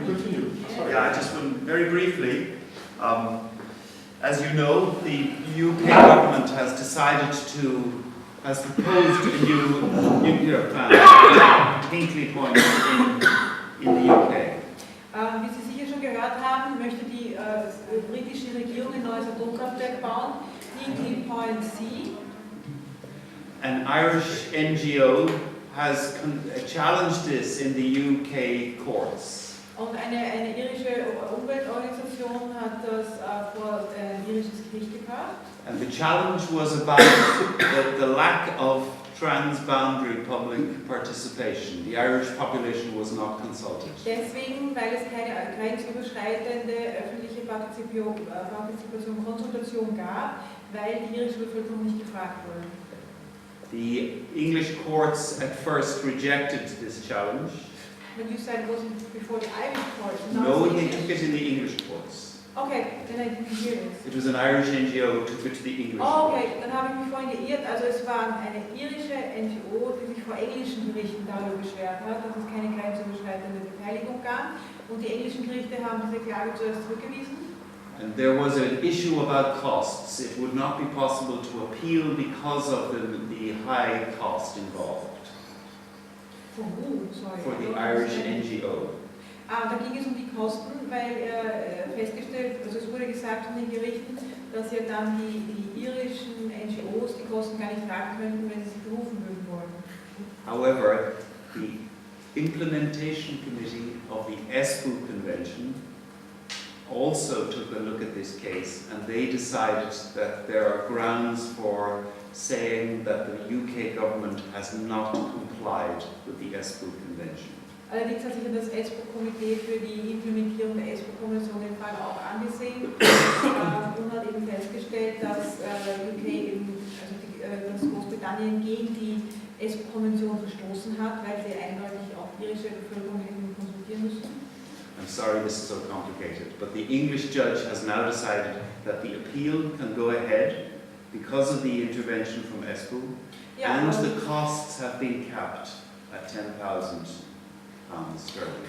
continue. Sorry. Yeah, I just very briefly. As you know, the UK government has proposed a new nuclear plant at Hinkley Point in the UK. Wie Sie sicher schon gehört haben, möchte die britische Regierung ein neues Atomkraftwerk bauen, Hinkley Point C. An Irish NGO has challenged this in the UK courts. Und eine irische Umweltorganisation hat das vor ein irisches Gericht gebracht. And the challenge was about the lack of transboundary public participation. The Irish population was not consulted. Deswegen, weil es keine grenzüberschreitende öffentliche Konsultation gab, weil die irische Bevölkerung nicht gefragt wurde. The English courts at first rejected this challenge. When you said it wasn't before the Irish courts. No, they took it in the English courts. Okay, then I didn't hear this. It was an Irish NGO who took it to the English courts. Oh, okay, dann habe ich mich vorhin geirrt. Also es war eine irische NGO, die sich vor englischen Gerichten darüber beschwert hat, dass es keine grenzüberschreitende Beteiligung gab. Und die englischen Gerichte haben diese Klage zuerst zurückgewiesen. And there was an issue about costs. It would not be possible to appeal because of the high cost involved. For who? Sorry. For the Irish NGO. Da ging es um die Kosten, weil festgestellt, also es wurde gesagt von den Gerichten, dass ja dann die irischen NGOs die Kosten gar nicht tragen könnten, wenn sie sich berufen würden wollen. However, the Implementation Committee of the ESPO Convention also took a look at this case, and they decided that there are grounds for saying that the UK government has not complied with the ESPO Convention. Allerdings hat sich das ESPO-Komitee für die Implementierung der ESPO-Konvention den Fall auch angesehen und hat eben festgestellt, dass UK eben, dass Großbritannien gegen die ESPO-Konvention verstoßen hat, weil sie eindeutig auch irische Bevölkerung hätten konsultieren müssen. I'm sorry this is so complicated, but the English judge has now decided that the appeal can go ahead because of the intervention from ESPO, and the costs have been capped at £10,000 sterling.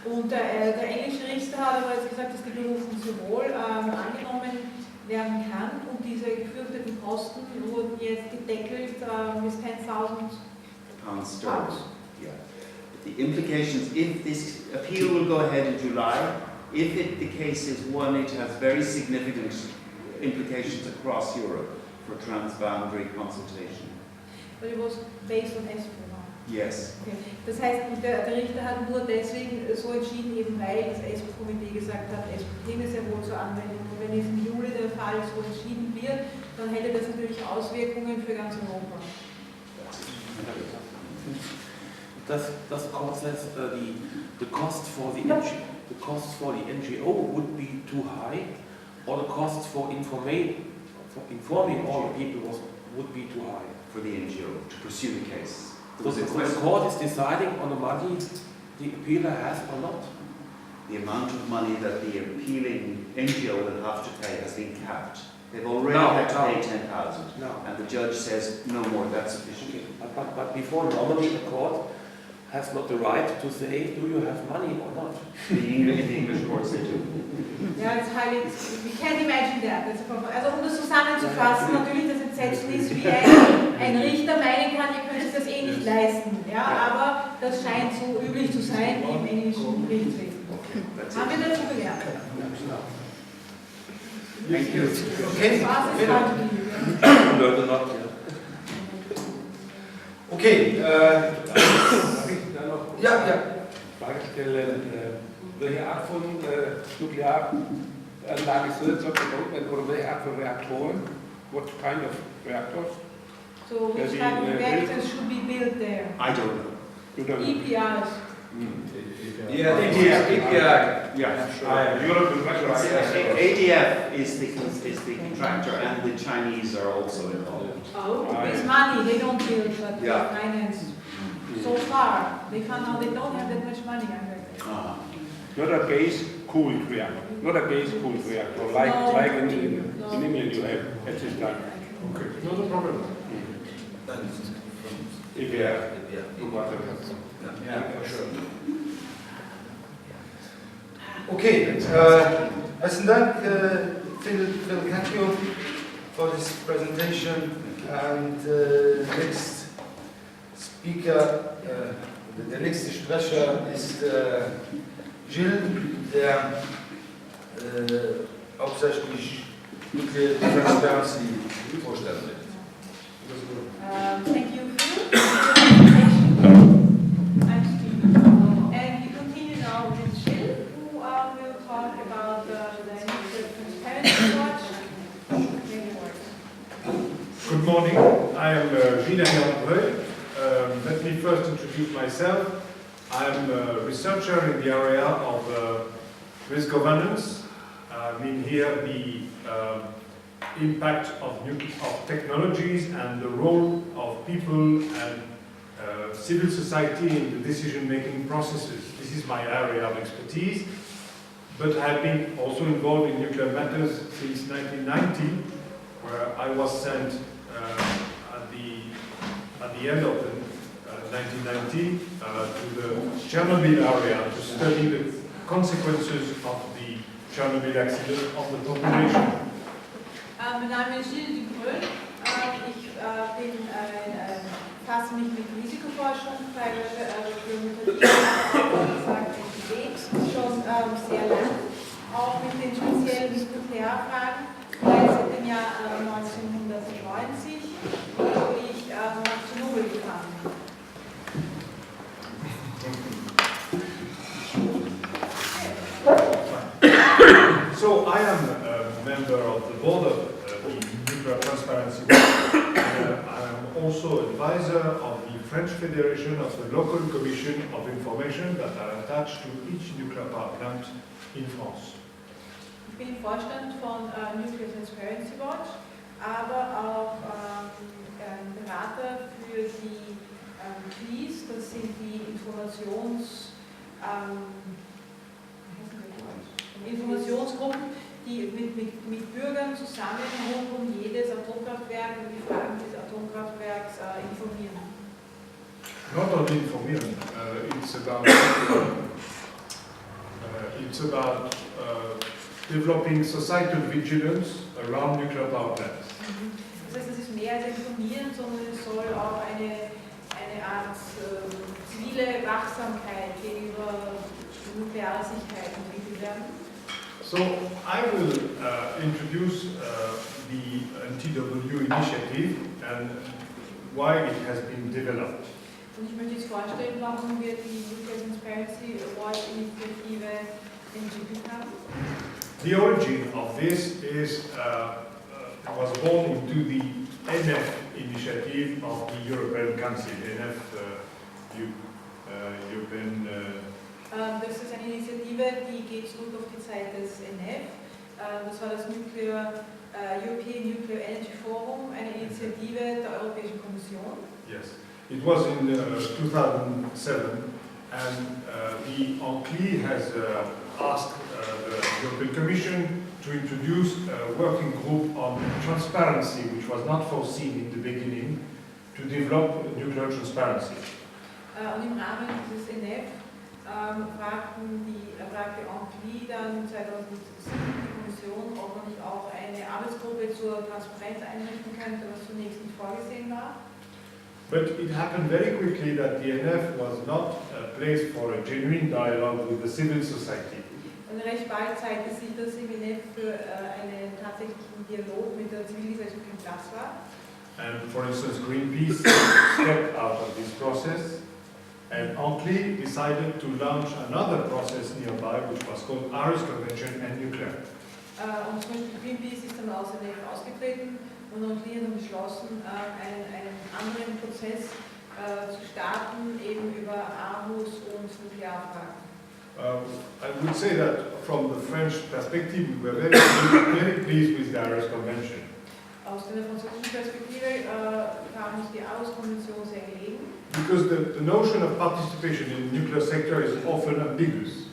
Und der englische Richter hat aber jetzt gesagt, dass die Berufung sowohl angenommen werden kann und diese gefürchteten Kosten wurden jetzt gedeckelt bis £10,000 sterling. Yeah. The implications, if this appeal will go ahead in July, if the case is won, it has very significant implications across Europe for transboundary consultation. But it was based on ESPO. Yes. Okay. Das heißt, der Richter hat nur deswegen so entschieden, eben weil das ESPO-Komitee gesagt hat, ESPO käme sehr wohl zur Anwendung. Und wenn jetzt im Juli der Fall so entschieden wird, dann hätte das natürlich Auswirkungen für ganz Europa. Does court says the cost for the NGO would be too high, or the cost for informing all the people would be too high for the NGO to pursue the case. So the court is deciding on the money the appealer has or not. The amount of money that the appealing NGO will have to pay has been capped. They've already had to pay 10,000, and the judge says no more. That's sufficient. Okay. But before, normally the court has not the right to say, do you have money or not? In the English courts they do. Ja, das heißt, we can't imagine that. Also um das zusammenzufassen, natürlich das Entsetznis, wie ein Richter meinen kann, ihr könnt das eh nicht leisten. Ja, aber das scheint so üblich zu sein im englischen Gerichtswesen. Haben wir dazu gelernt? Thank you. Okay. Ja. Frage stellen, welche Art von Nuklearanlage soll dort gebaut werden oder welche Art von Reaktoren? What kind of reactors? So which type of reactors should be built there? I don't know. You don't know. EPRs. Yeah, ADF is the contractor, and the Chinese are also involved. Oh, with money they don't build, but finance. So far, they found out they don't have that much money. Not a base cooled reactor. Not a base cooled reactor like in England you have at this time. Okay, not a problem. Okay, herzlichen Dank, Phil, thank you for this presentation. And next speaker, der nächste Sprecher ist Gilles, der hauptsächlich Nuclear Transparency vorstellen wird. Thank you, Phil. I'm Steve. And we continue now with Gilles, who will talk about the Nuclear Transparency Watch. Good morning, I am Gilles Dubreuil. Let me first introduce myself. I'm a researcher in the area of risk governance. I mean here the impact of technologies and the role of people and civil society in the decision-making processes. This is my area of expertise, but I've been also involved in nuclear matters since 1990, where I was sent at the end of 1990 to the Chernobyl area to study the consequences of the Chernobyl accident on the population. Mein Name ist Gilles Dubreuil. Ich befasse mich mit Risikoforschung, teilweise für schon sehr lang, auch mit den speziellen Nuklearfragen, seit dem Jahr 1990, wo ich nach Tschernobyl gefahren bin. So I am a member of the board of the Nuclear Transparency Watch. I am also advisor of the French Federation of the Local Commission of Information that are attached to each nuclear power plant in France. Ich bin Vorstand von Nuclear Transparency Watch, aber auch Berater für die CLIs, das sind die Informationsgruppen, die mit Bürgern zusammen rund um jedes Atomkraftwerk und die Fragen des Atomkraftwerks informieren. Not only informieren, it's about developing societal vigilance around nuclear power plants. Das heißt, es ist mehr als informieren, sondern es soll auch eine Art zivile Wachsamkeit gegenüber nuklearer Sicherheit entwickelt werden. So I will introduce the NTW initiative and why it has been developed. Und ich möchte jetzt vorstellen, warum wir die Nuclear Transparency Watch Initiative entwickelt haben. The origin of this was born into the NF initiative of the European Council. NF, European. Das ist eine Initiative, die geht zurück auf die Zeit des NF. Das war das European Nuclear Energy Forum, eine Initiative der Europäischen Kommission. Yes, it was in 2007, and the ENCLI has asked the European Commission to introduce a working group on transparency, which was not foreseen in the beginning, to develop nuclear transparency. Und im Rahmen dieses NF fragte ENCLI dann 2007 die Kommission, ob man nicht auch eine Arbeitsgruppe zur Transparenz einrichten könnte, was zunächst nicht vorgesehen war. But it happened very quickly that the NF was not a place for a genuine dialogue with the civil society. Und recht bald zeigte sich, dass im NF für einen tatsächlichen Dialog mit der Zivilgesellschaft kein Platz war. And for instance, Greenpeace stepped out of this process, and ENCLI decided to launch another process nearby, which was called Aarhus Convention and Nuclear. Und zum Beispiel Greenpeace ist dann aus der NF ausgetreten und ENCLI hat dann beschlossen, einen anderen Prozess zu starten, eben über Aarhus und Nuklearfragen. I would say that from the French perspective, we were very pleased with the Aarhus Convention. Aus der französischen Perspektive kam uns die Aarhus-Konvention sehr gelegen. Because the notion of participation in the nuclear sector is often ambiguous.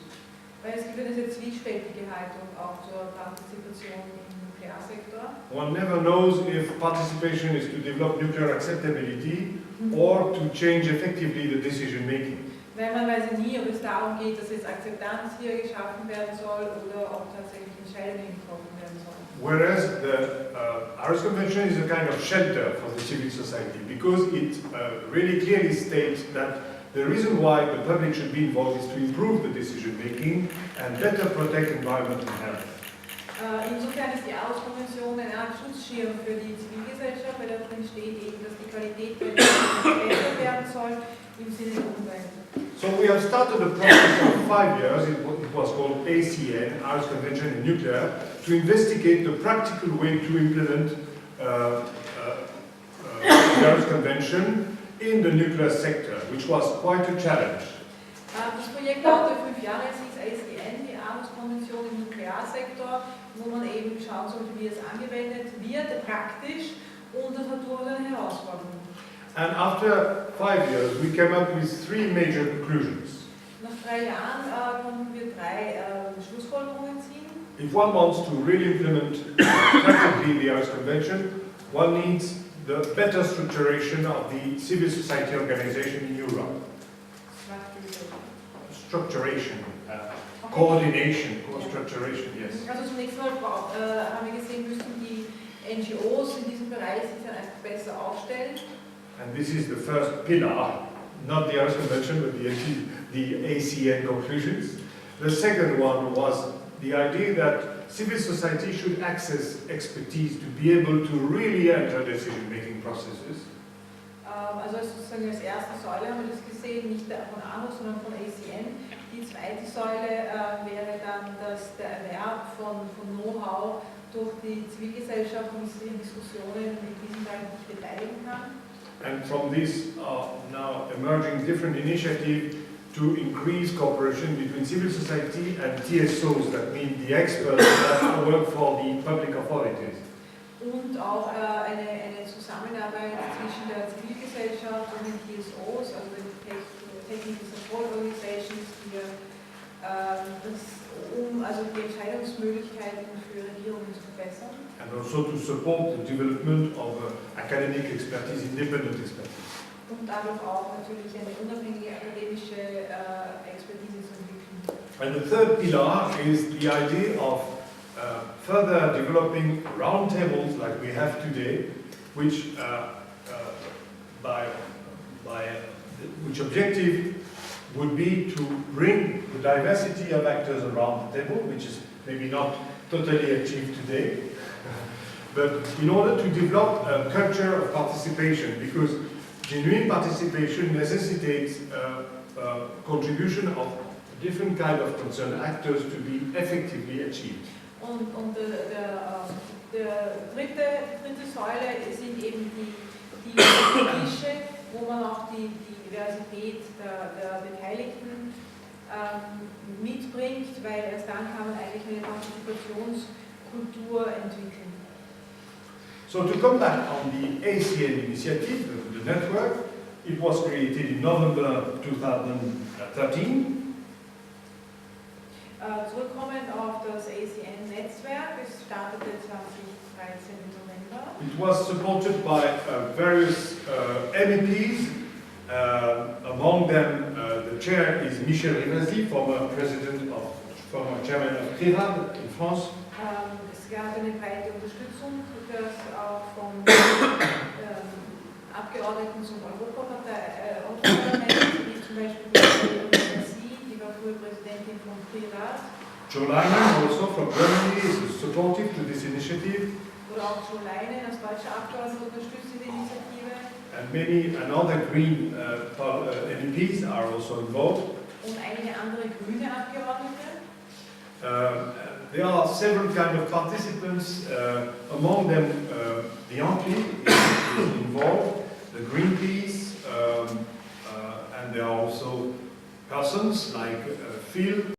Weil es gibt eine sehr zwiespältige Haltung auch zur Partizipation im Nuklearsektor. One never knows if participation is to develop nuclear acceptability or to change effectively the decision making. Weil man weiß ja nie, ob es darum geht, dass jetzt Akzeptanz hier geschaffen werden soll oder ob tatsächlich Entscheidungen getroffen werden sollen. Whereas the Aarhus Convention is a kind of shelter for the civil society because it really clearly states that the reason why the public should be involved is to improve the decision making and better protect environment and health. Insofern ist die Aarhus-Konvention eine Art Schutzschirm für die Zivilgesellschaft, weil da drin steht eben, dass die Qualität der Entscheidungen besser werden soll im Sinne der Umwelt. So we have started a process of 5 years, it was called ACN, Aarhus Convention in Nuclear, to investigate the practical way to implement the Aarhus Convention in the nuclear sector, which was quite a challenge. Das Projekt dauerte 5 Jahre, es hieß ACN, die Aarhus-Konvention im Nuklearsektor, wo man eben schauen sollte, wie es angewendet wird, praktisch, und das hat durchaus eine Herausforderung. And after 5 years, we came up with 3 major conclusions. Nach 3 Jahren konnten wir 3 Schlussfolgerungen ziehen. If one wants to really implement practically the Aarhus Convention, one needs the better structuration of the civil society organization in Europe. Structuration, coordination, structuration, yes. Also zunächst mal haben wir gesehen, müssen die NGOs in diesem Bereich sich dann einfach besser aufstellen. And this is the first pillar, not the Aarhus Convention, but the ACN conclusions. The second one was the idea that civil society should access expertise to be able to really enter decision-making processes. Also sozusagen als erste Säule haben wir das gesehen, nicht von Aarhus, sondern von ACN. Die zweite Säule wäre dann, dass der Erwerb von Know-how durch die Zivilgesellschaft und in Diskussionen mit diesem Teil nicht beteiligen kann. And from this now emerging different initiatives to increase cooperation between civil society and TSOs, that mean the experts that work for the public authorities. Und auch eine Zusammenarbeit zwischen der Zivilgesellschaft und den TSOs, also den Technical Support Organizations, um also die Entscheidungsmöglichkeiten für Regierungen zu verbessern. And also to support the development of academic expertise, independent expertise. Und dadurch auch natürlich eine unabhängige akademische Expertise zu entwickeln. And the third pillar is the idea of further developing roundtables like we have today, which which objective would be to bring the diversity of actors around the table, which is maybe not totally achieved today, but in order to develop a culture of participation, because genuine participation necessitates contribution of different kind of concerned actors to be effectively achieved. Und der dritte Säule sind eben die Tische, wo man auch die Diversität der Beteiligten mitbringt, weil erst dann kann man eigentlich eine Partizipationskultur entwickeln. So to come back on the ACN initiative, the network, it was created in November 2013. Zurückkommend auf das ACN-Netzwerk, es startete 2013 im November. It was supported by various MEPs. Among them, the chair is Michel Rivasi, former chairman of Heriard in France. Es gab eine breite Unterstützung, das auch von Abgeordneten zum Europaparlament, wie zum Beispiel Lorenz, die war früher Präsidentin von Heriard. Joe Leinen, also from Germany, is supportive to this initiative. Oder auch Joe Leinen als deutscher Abgeordneter unterstützt die Initiative. And many another Green MEPs are also involved. Und einige andere grüne Abgeordnete. There are several kinds of participants. Among them, the Anki is involved, the Greenpeace, and there are also persons like Phil.